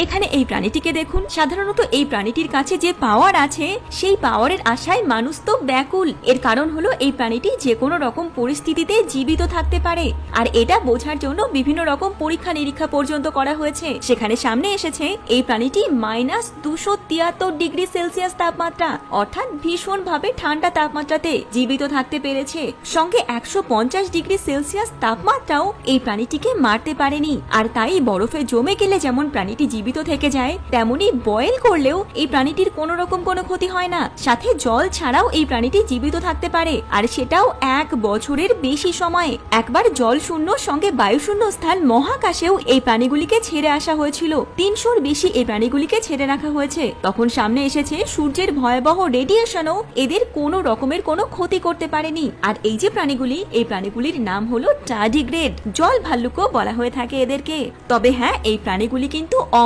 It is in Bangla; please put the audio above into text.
এখানে এই প্রাণীটিকে দেখুন। সাধারণত এই প্রাণীটির কাছে যে পাওয়ার আছে সেই পাওয়ারের আশায় মানুষ তো ব্যাকুল। এর কারণ হলো এই প্রাণীটি যে কোনো রকম পরিস্থিতিতে জীবিত থাকতে পারে, আর এটা বোঝার জন্য বিভিন্ন রকম পরীক্ষা নিরীক্ষা পর্যন্ত করা হয়েছে। সেখানে সামনে এসেছে এই প্রাণীটি -273 ডিগ্রি সেলসিয়াস তাপমাত্রা অর্থাৎ ভীষণ ভাবে ঠান্ডা তাপমাত্রাতে জীবিত থাকতে পেরেছে। সঙ্গে 150 ডিগ্রি সেলসিয়াস তাপমাত্রাও এই প্রাণীটিকে মারতে পারেনি। আর তাই বরফে জমে গেলে যেমন প্রাণীটি জীবিত থেকে যায়, তেমনি বয়েল করলেও এই প্রাণীটির কোনো রকম কোনো ক্ষতি হয় না। সাথে জল ছাড়াও এই প্রাণীটি জীবিত থাকতে পারে, আর সেটাও 1 বছরের বেশি সময়। একবার জল শূন্য সঙ্গে বায়ু শূন্য স্থান মহাকাশেও এই প্রাণীগুলিকে ছেড়ে আসা হয়েছিল। 300-র বেশি এই প্রাণীগুলিকে ছেড়ে রাখা হয়েছে। তখন সামনে এসেছে সূর্যের ভয়াবহ রেডিয়েশনও এদের কোনো রকমের কোনো ক্ষতি করতে পারেনি। আর এই যে প্রাণীগুলি, এই প্রাণীগুলির নাম হলো টার্ডিগ্রেড। জল ভাল্লুকও বলা হয়ে থাকে এদেরকে। তবে হ্যাঁ, এই প্রাণীগুলি কিন্তু